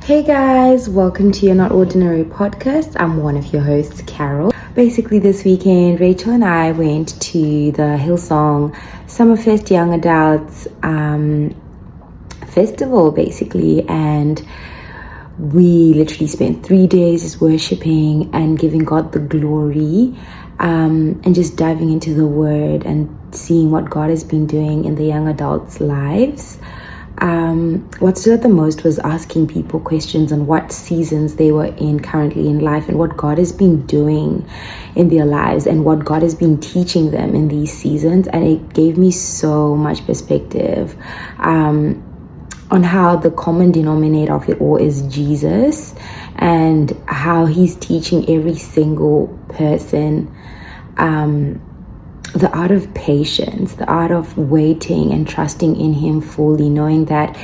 Hey guys, welcome to your Not Ordinary podcast. I'm one of your hosts, Carol. Basically, this weekend, Rachel and I went to the Hillsong Summerfest Young Adults festival, basically, and we literally spent 3 days just worshiping and giving God the glory, and just diving into the Word and seeing what God has been doing in the young adults' lives. What stood out the most was asking people questions on what seasons they were in currently in life and what God has been doing in their lives and what God has been teaching them in these seasons. And it gave me so much perspective on how the common denominator of it all is Jesus, and how he's teaching every single person the art of patience, the art of waiting and trusting in him fully, knowing that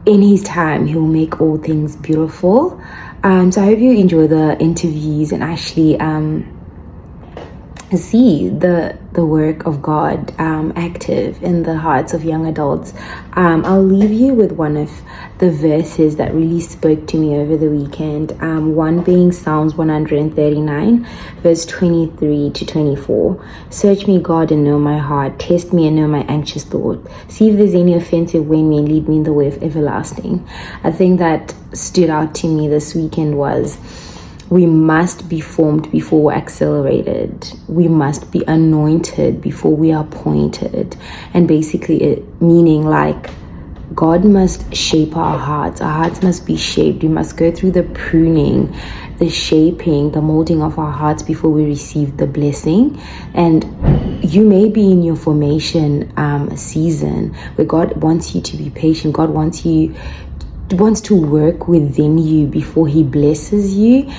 in his time he will make all things beautiful. So I hope you enjoy the interviews and actually see the work of God active in the hearts of young adults. I'll leave you with one of the verses that really spoke to me over the weekend, one being Psalms 139 verse 23 to 24. Search me, God, and know my heart. Test me and know my anxious thought. See if there's any offensive way in me and lead me in the way of everlasting. I think that stood out to me this weekend was we must be formed before we're accelerated. We must be anointed before we are appointed. And basically it meaning like God must shape our hearts. Our hearts must be shaped. We must go through the pruning, the shaping, the molding of our hearts before we receive the blessing. And you may be in your formation season where God wants you to be patient. God wants to work within you before he blesses you.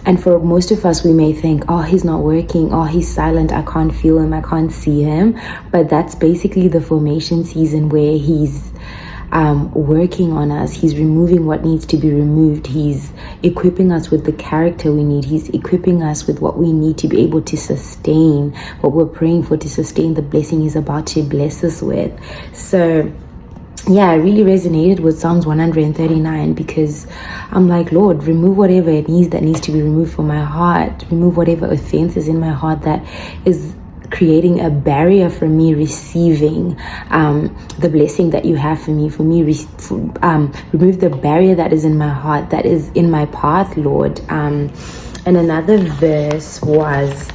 And for most of us, we may think, oh, he's not working, oh, he's silent, I can't feel him, I can't see him. But that's basically the formation season where he's working on us. He's removing what needs to be removed. He's equipping us with the character we need. He's equipping us with what we need to be able to sustain what we're praying for, to sustain the blessing he's about to bless us with. So yeah, I really resonated with Psalms 139 because I'm like, Lord, remove whatever it needs that needs to be removed from my heart. Remove whatever offense is in my heart that is creating a barrier for me receiving the blessing that you have for me. Remove the barrier that is in my heart, that is in my path, Lord. And another verse was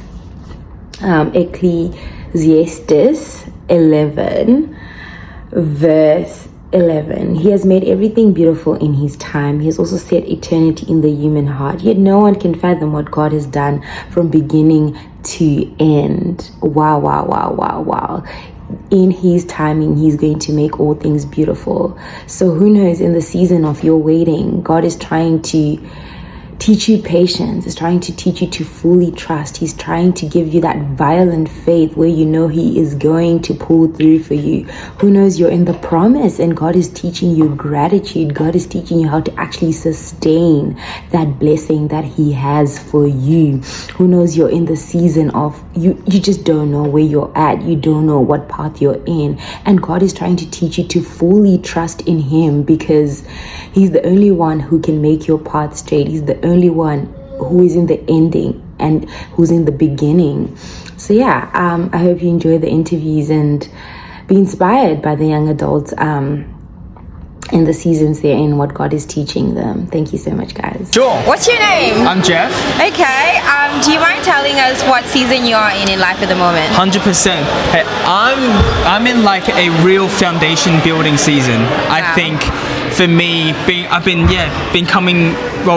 Ecclesiastes 11 verse 11. He has made everything beautiful in his time. He has also set eternity in the human heart. Yet no one can fathom what God has done from beginning to end. Wow. In his timing, he's going to make all things beautiful. So who knows, in the season of your waiting, God is trying to teach you patience. He's trying to teach you to fully trust. He's trying to give you that violent faith where you know he is going to pull through for you. Who knows, you're in the promise and God is teaching you gratitude. God is teaching you how to actually sustain that blessing that he has for you. Who knows, you're in the season of you just don't know where you're at. You don't know what path you're in. And God is trying to teach you to fully trust in him because he's the only one who can make your path straight. He's the only one who is in the ending and who's in the beginning. So yeah, I hope you enjoy the interviews and be inspired by the young adults in the seasons they're in, what God is teaching them. Thank you so much, guys. Sure. What's your name? I'm Jeff. Okay. Do you mind telling us what season you are in life at the moment? 100%. Hey, I'm in like a real foundation building season. Wow. I think for me, I've been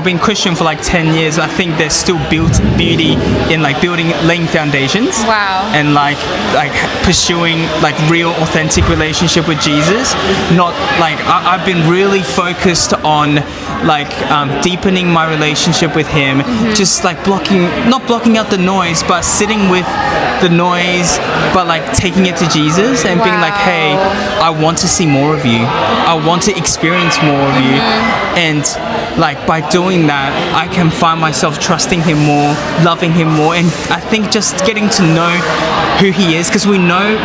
being Christian for like 10 years. I think there's still beauty in like laying foundations. Wow. And like pursuing like real authentic relationship with Jesus. Not like I've been really focused on like deepening my relationship with him, just like not blocking out the noise, but sitting with the noise, but like taking it to Jesus and being like, hey, I want to see more of you. I want to experience more of you. And like by doing that, I can find myself trusting him more, loving him more, and I think just getting to know who he is, because we know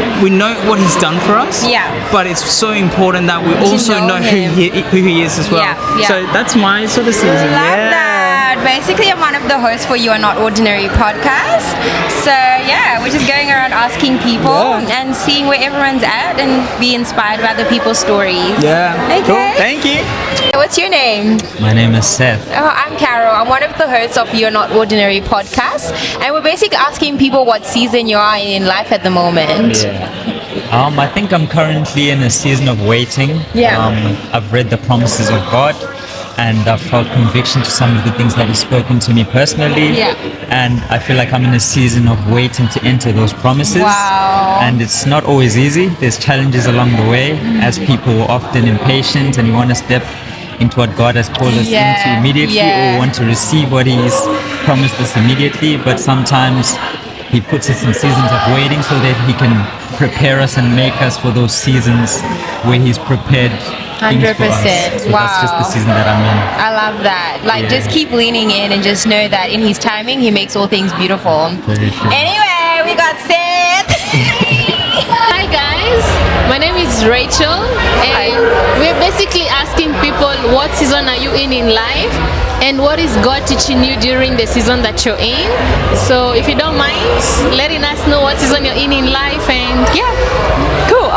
what he's done for us. Yeah. But it's so important that we also know who he is as well. Yeah. So that's my sort of season. Love that. Basically, I'm one of the hosts for You Are Not Ordinary podcast. So yeah, we're just going around asking people and seeing where everyone's at and be inspired by the people's stories. Yeah. Okay. Cool. Thank you. What's your name? My name is Seth. Oh, I'm Carol. I'm one of the hosts of You're Not Ordinary podcast, and we're basically asking people what season you are in life at the moment. I think I'm currently in a season of waiting. Yeah. I've read the promises of God, and I've felt conviction to some of the things that He's spoken to me personally. Yeah. And I feel like I'm in a season of waiting to enter those promises. Wow. And it's not always easy. There's challenges along the way, as people are often impatient and you want to step into what God has called us into immediately, or want to receive what He's promised us immediately. But sometimes He puts us in seasons of waiting so that He can prepare us and make us for those seasons where He's prepared 100%. So Wow. that's just the season that I'm in. I love that. Like, just keep leaning in and just know that in His timing, He makes all things beautiful. Very true. Anyway, we got Seth. Hi guys, my name is Rachel, and we're basically asking people what season are you in life, and what is God teaching you during the season that you're in. So if you don't mind letting us know what season you're in life, and Cool.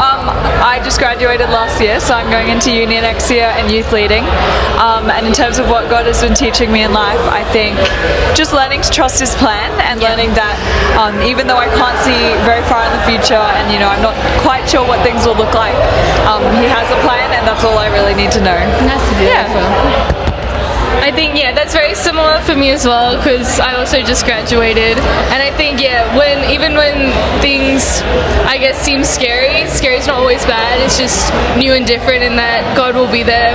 I just graduated last year, so I'm going into uni next year and youth leading. And in terms of what God has been teaching me in life, I think just learning to trust His plan and learning that even though I can't see very far in the future and I'm not quite sure what things will look like, He has a plan, and that's all I really need to know. that's beautiful. I think that's very similar for me as well, because I also just graduated, and I think even when things I guess seem scary is not always bad. It's just new and different in that God will be there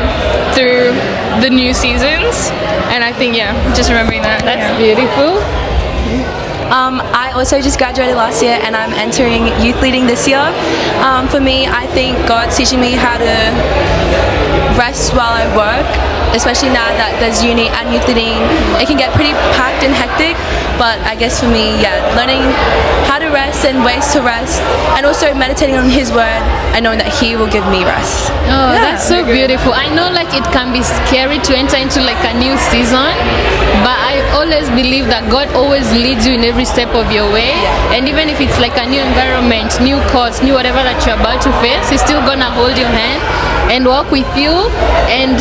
through the new seasons, and I think just remembering that's beautiful. I also just graduated last year and I'm entering youth leading this year. For me, I think God's teaching me how to rest while I work, especially now that there's uni and youth leading. It can get pretty packed and hectic, but I guess for me, learning how to rest and ways to rest, and also meditating on His word and knowing that He will give me rest. Oh, that's so beautiful. I know like it can be scary to enter into like a new season, but I always believe that God always leads you in every step of your way. And even if it's like a new environment, new course, new whatever that you're about to face, He's still gonna hold your hand and walk with you, and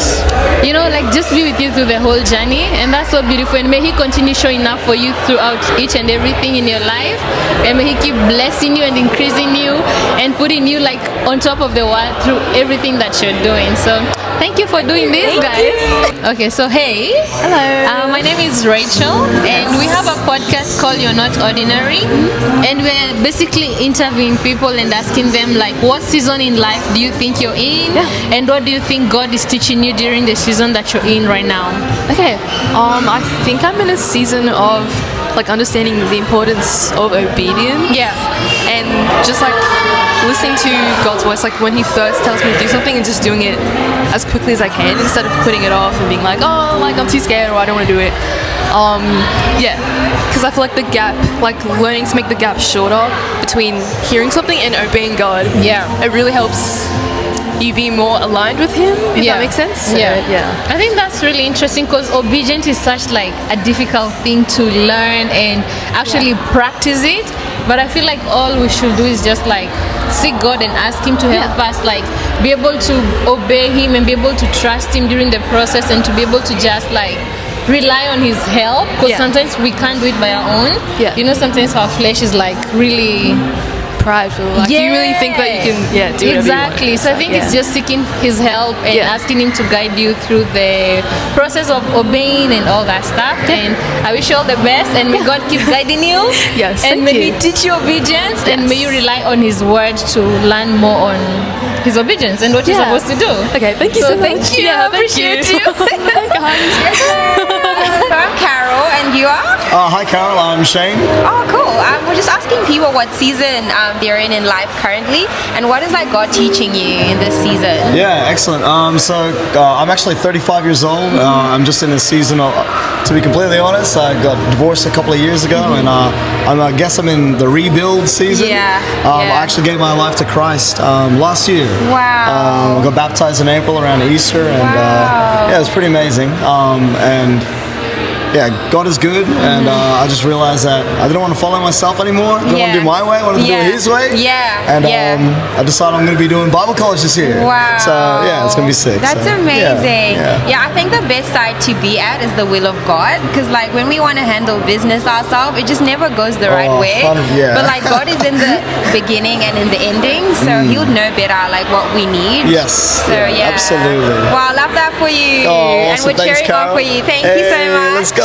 like just be with you through the whole journey. And that's so beautiful, and may He continue showing up for you throughout each and everything in your life, and may He keep blessing you and increasing you and putting you like on top of the world through everything that you're doing. So thank you for doing this, guys. Okay, so hey, Hello. my name is Rachel, and we have a podcast called You're Not Ordinary, and we're basically interviewing people and asking them like, what season in life do you think you're in, and what do you think God is teaching you during the season that you're in right now? Okay, I think I'm in a season of like understanding the importance of obedience. And just like listening to God's voice, like when He first tells me to do something and just doing it as quickly as I can instead of putting it off and being like, oh, like I'm too scared or I don't want to do it. Because I feel like the gap, like learning to make the gap shorter between hearing something and obeying God. It really helps you be more aligned with Him, if that makes sense. So, I think that's really interesting, because obedience is such like a difficult thing to learn and actually practice it. But I feel like all we should do is just like seek God and ask Him to help us like be able to obey Him and be able to trust Him during the process, and to be able to just like rely on His help, because sometimes we can't do it by our own. Sometimes our flesh is like really prideful, like you really think that you can do whatever exactly. you want. So I think it's just seeking His help and asking Him to guide you through the process of obeying and all that stuff. And I wish you all the best, and may God keep guiding you. Yes, and thank may you. He teach you obedience, and may you rely on His word to learn more on His obedience and what you're supposed to do. Okay, thank you so much. Thank you. Yeah, thank Appreciate you. you. I'm Carol, and you are? Hi Carol, I'm Shane. Oh, cool. We're just asking people what season they're in life currently, and what is like God teaching you in this season? Yeah, excellent. I'm actually 35 years old. I'm just in a season of, to be completely honest, I got divorced a couple of years ago, and I guess I'm in the rebuild season. I actually gave my life to Christ last year. Wow. I got baptized in April around Easter, and yeah, it was pretty amazing. And yeah, God is good, and I just realized that I didn't want to follow myself anymore. I didn't want to do my way. I wanted to do it His way. And I decided I'm going to be doing Bible college this year. Wow. So yeah, it's going to be sick. That's so, amazing. Yeah, I think the best side to be at is the will of God, because like when we want to handle business ourselves, it just never goes the right way. But like God is in the beginning and in the ending, so He'll know better like what we need. Yes. So yeah, absolutely. Wow, love that for you. Oh, awesome. And we're cheering on for you. Thank you so much. Let's go.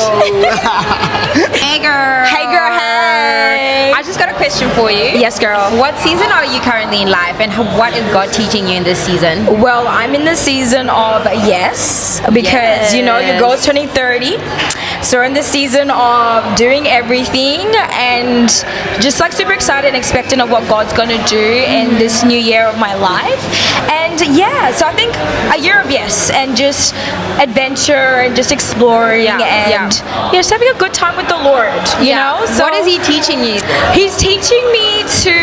Hey girl. Hey girl, hey. I just got a question for you. Yes, girl. What season are you currently in life, and what is God teaching you in this season? Well, I'm in the season of yes, because you know your girl's turning 30. So we're in the season of doing everything and just like super excited and expectant of what God's gonna do in this new year of my life. And yeah, so I think a year of yes and just adventure and just exploring and just having a good time with the Lord, you know? So what is He teaching you? He's teaching me to,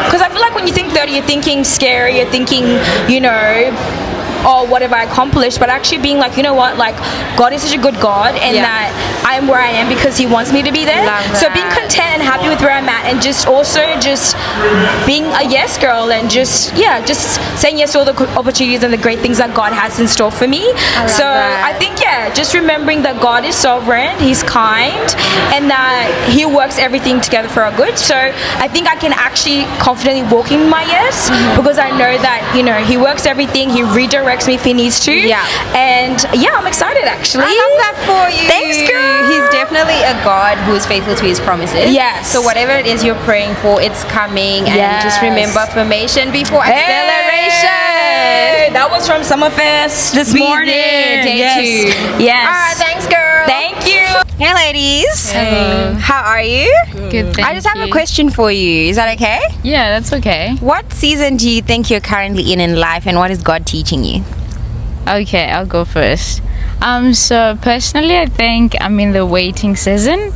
because I feel like when you think 30, you're thinking scary, you're thinking, you know, oh, what have I accomplished? But actually being like, you know what, like God is such a good God, and that I am where I am because He wants me to be there. So being content and happy with where I'm at, and just also just being a yes girl, and just saying yes to all the opportunities and the great things that God has in store for me. I think just remembering that God is sovereign, He's kind, and that He works everything together for our good. So I think I can actually confidently walk in my yes, because I know that, you know, He works everything, He redirects me if He needs to. And I'm excited actually. I love that for you. Thanks, girl. He's definitely a God who is faithful to His promises. Yes. So whatever it is you're praying for, it's coming. And just remember, affirmation before acceleration. That was from Summerfest this morning. Day 2. Yes. All right, thanks, girl. Thank you. Hey, ladies. Hey. How are you? Good, thank I just have a question for you. Is that okay? Yeah, that's okay. What season do you think you're currently in life, and what is God teaching you? Okay, I'll go first. So personally, I think I'm in the waiting season.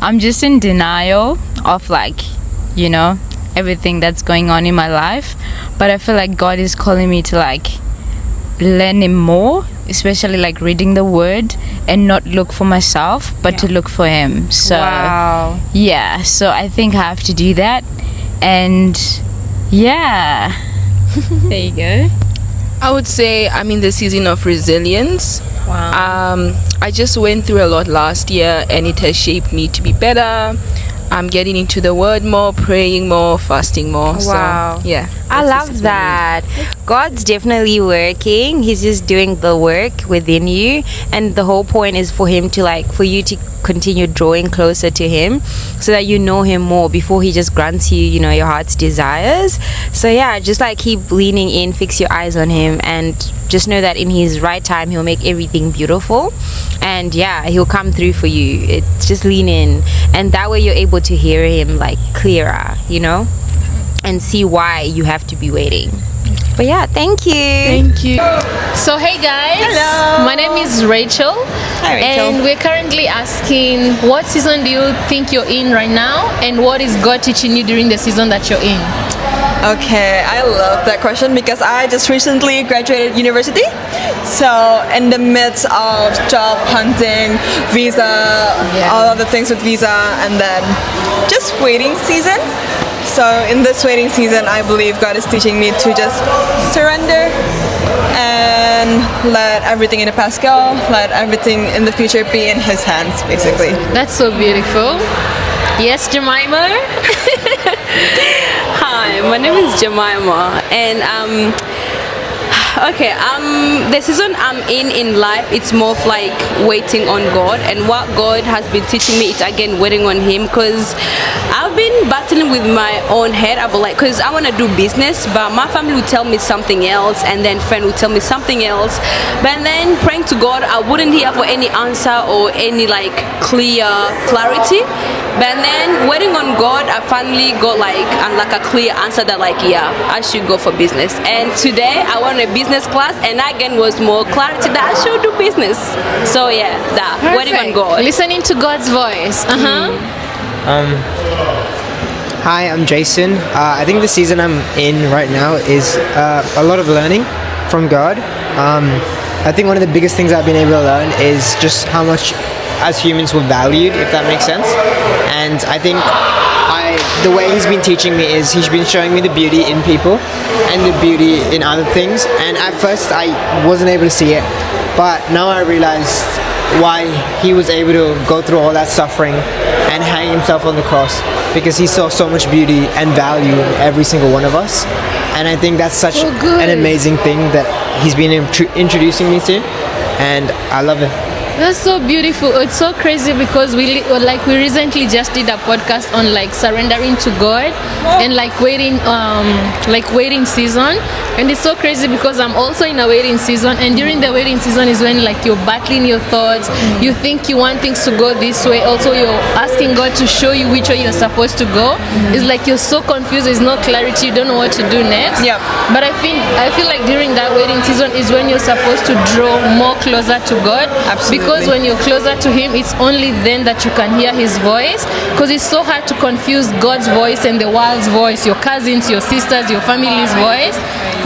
I'm just in denial of, like, you know, everything that's going on in my life. But I feel like God is calling me to, like, learn Him more, especially like reading the Word and not look for myself, but to look for Him. So yeah, so I think I have to do that. And yeah, there you go. I would say I'm in the season of resilience. I just went through a lot last year, and it has shaped me to be better. I'm getting into the Word more, praying more, fasting more. Wow. So, yeah. I love that. God's definitely working. He's just doing the work within you, and the whole point is for Him to, like, for you to continue drawing closer to Him, so that you know Him more before He just grants you, you know, your heart's desires. So yeah, just like keep leaning in, fix your eyes on Him, and just know that in His right time He'll make everything beautiful, and yeah, He'll come through for you. It's just lean in, and that way you're able to hear Him like clearer, you know, and see why you have to be waiting. But yeah, thank you. Thank you. So hey guys, hello. My name is Rachel. Hi, Rachel. And we're currently asking, what season do you think you're in right now, and what is God teaching you during the season that you're in? Okay, I love that question because I just recently graduated university. So in the midst of job hunting, visa, all of the things with visa, and then just waiting season. So in this waiting season, I believe God is teaching me to just surrender and let everything in the past go, let everything in the future be in His hands, basically. That's so beautiful. Yes, Jemima? Hi, my name is Jemima, and Okay, the season I'm in life, it's more of like waiting on God, and what God has been teaching me, it's again waiting on Him, because I've been battling with my own head about like, because I want to do business, but my family would tell me something else, and then friend would tell me something else, but then praying to God, I wouldn't hear for any answer or any like clarity. But then waiting on God, I finally got like a clear answer that like, yeah, I should go for business. And today I won a business class, and again was more clarity that I should do business. So yeah, that waiting on God, listening to God's voice. Hi, I'm Jason. I think the season I'm in right now is a lot of learning from God. I think one of the biggest things I've been able to learn is just how much as humans we're valued, if that makes sense. And I think the way he's been teaching me is he's been showing me the beauty in people and the beauty in other things. And at first I wasn't able to see it, but now I realized why he was able to go through all that suffering and hang himself on the cross, because he saw so much beauty and value in every single one of us. And I think that's such an amazing thing that he's been introducing me to, and I love it. That's so beautiful. It's so crazy because we recently just did a podcast on like surrendering to God and like waiting season, and it's so crazy because I'm also in a waiting season, and during the waiting season is when like you're battling your thoughts. You think you want things to go this way, also you're asking God to show you which way you're supposed to go. It's like you're so confused, there's no clarity, you don't know what to do next. But I feel like during that waiting season is when you're supposed to draw more closer to God. Absolutely. Because when you're closer to Him, it's only then that you can hear His voice, because it's so hard to confuse God's voice and the world's voice, your cousins, your sisters, your family's voice.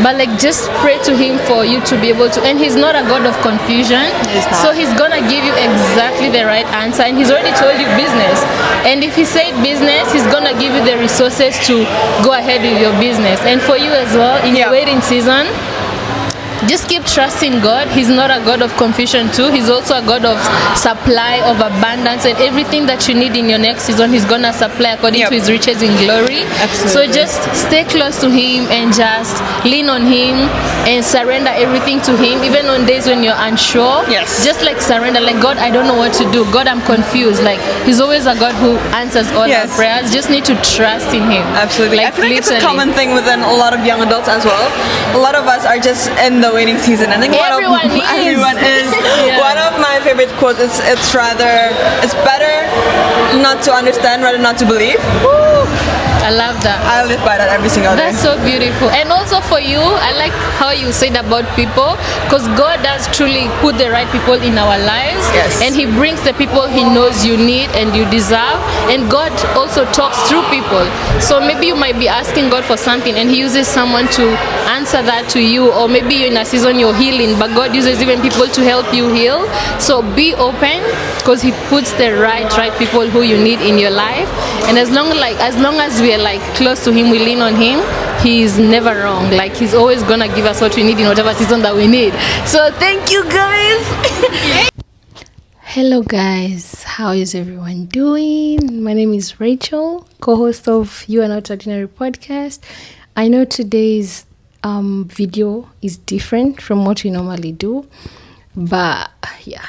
But like just pray to Him for you to be able to, and He's not a God of confusion, so He's gonna give you exactly the right answer, and He's already told you business, and if He said business, He's gonna give you the resources to go ahead with your business. And for you as well, in your waiting season, just keep trusting God. He's not a God of confusion too. He's also a God of supply, of abundance, and everything that you need in your next season, He's gonna supply according to His riches in glory. Absolutely. So just stay close to Him and just lean on Him and surrender everything to Him, even on days when you're unsure. Just like surrender, like, God, I don't know what to do. God, I'm confused. Like, He's always a God who answers all our prayers. Just need to trust in Him. Absolutely. Like, I feel like it's a common thing within a lot of young adults as well. A lot of us are just in the waiting season. I think everyone is. One of my favorite quotes is, it's better not to understand rather not to believe. Woo. I love that. I live by that every single day. That's so beautiful. And also for you, I like how you said about people, because God does truly put the right people in our lives. And He brings the people He knows you need and you deserve. And God also talks through people. So maybe you might be asking God for something, and He uses someone to answer that to you, or maybe you're in a season you're healing, but God uses even people to help you heal. So be open, because He puts the right people who you need in your life. And as long as we are like close to Him, we lean on Him, He is never wrong. Like, He's always gonna give us what we need in whatever season that we need. So thank you guys. Hello guys, how is everyone doing? My name is Rachel, co-host of You Are Not Ordinary podcast. I know today's video is different from what we normally do, but yeah.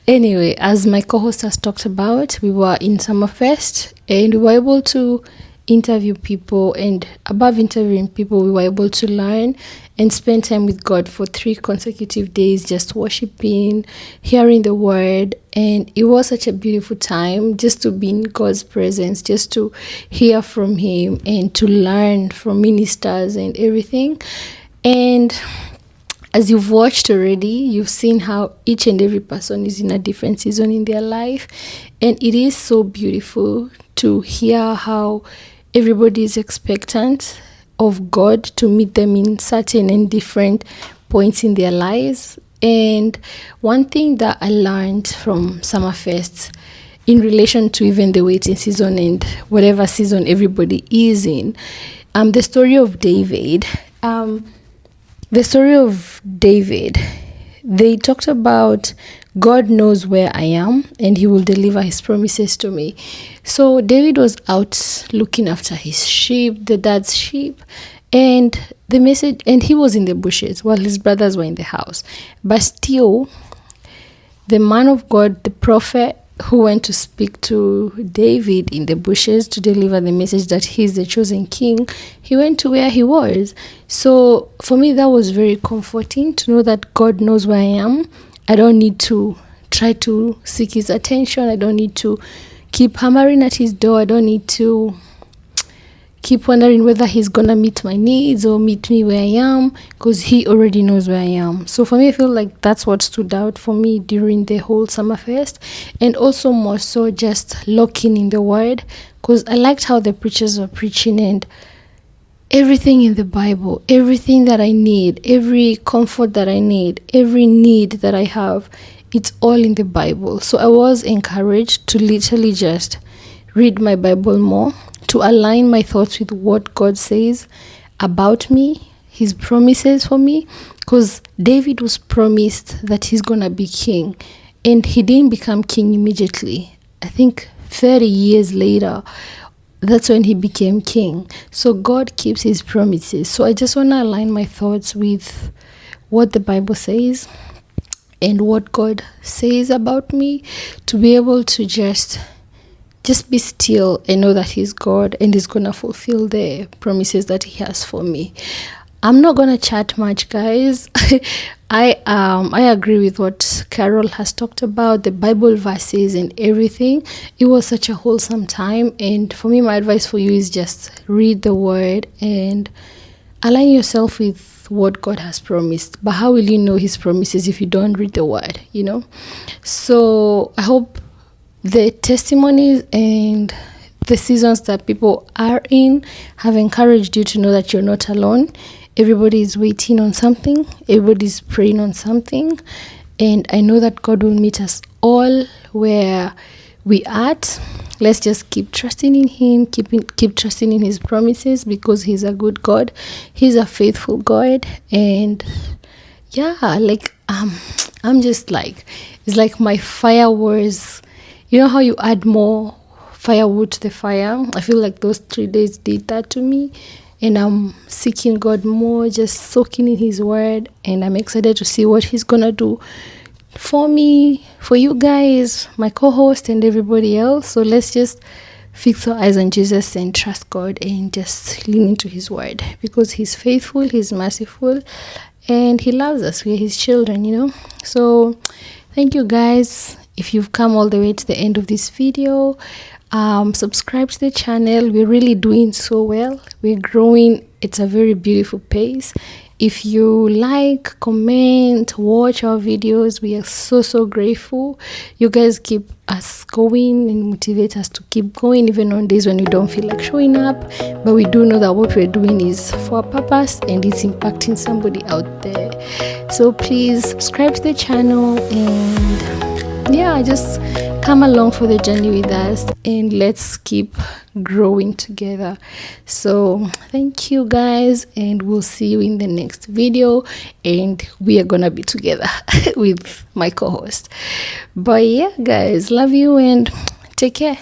Anyway, as my co-host has talked about, we were in Summerfest and we were able to interview people, and above interviewing people, we were able to learn and spend time with God for 3 consecutive days, just worshiping, hearing the word. And it was such a beautiful time just to be in God's presence, just to hear from Him and to learn from ministers and everything. And as you've watched already, you've seen how each and every person is in a different season in their life. And it is so beautiful to hear how everybody is expectant of God to meet them in certain and different points in their lives. And one thing that I learned from Summerfest in relation to even the waiting season and whatever season everybody is in, the story of David. They talked about God knows where I am and He will deliver His promises to me. So David was out looking after his sheep, the dad's sheep, And the message, and he was in the bushes while his brothers were in the house. But still, the man of God, the prophet who went to speak to David in the bushes to deliver the message that he's the chosen king, he went to where he was. So for me, that was very comforting to know that God knows where I am. I don't need to try to seek his attention. I don't need to keep hammering at his door. I don't need to keep wondering whether he's gonna meet my needs or meet me where I am, because he already knows where I am. So for me, I feel like that's what stood out for me during the whole summer fest, and also more so just locking in the word, because I liked how the preachers were preaching, and everything in the Bible, everything that I need, every comfort that I need, every need that I have, it's all in the Bible. So I was encouraged to literally just read my Bible more, to align my thoughts with what God says about me, his promises for me, because David was promised that he's gonna be king, and he didn't become king immediately. I think 30 years later, that's when he became king. So God keeps his promises. So I just want to align my thoughts with what the Bible says and what God says about me, to be able to just be still and know that he's God and he's gonna fulfill the promises that he has for me. I'm not gonna chat much, guys. I agree with what Carol has talked about, the Bible verses and everything. It was such a wholesome time, and for me, my advice for you is just read the word and align yourself with what God has promised. But how will you know his promises if you don't read the word, you know? So I hope the testimonies and the seasons that people are in have encouraged you to know that you're not alone. Everybody is waiting on something. Everybody's praying on something. And I know that God will meet us all where we at. Let's just keep trusting in him, keep trusting in his promises, because he's a good God. He's a faithful God. And yeah, like I'm just like, it's like my fire was, you know how you add more firewood to the fire? I feel like those 3 days did that to me. And I'm seeking God more, just soaking in his word. And I'm excited to see what he's going to do for me, for you guys, my co-host, and everybody else. So let's just fix our eyes on Jesus and trust God and just lean into his word, because he's faithful, he's merciful, and he loves us. We're his children, you know. So thank you, guys. If you've come all the way to the end of this video, subscribe to the channel. We're really doing so well. We're growing. It's a very beautiful pace. If you like, comment, watch our videos, we are so grateful. You guys keep us going and motivate us to keep going, even on days when we don't feel like showing up. But we do know that what we're doing is for a purpose and it's impacting somebody out there. So please subscribe to the channel, and yeah, just come along for the journey with us, and let's keep growing together. So thank you, guys, and we'll see you in the next video, and we are gonna be together with my co-host. But yeah, guys, love you and take care.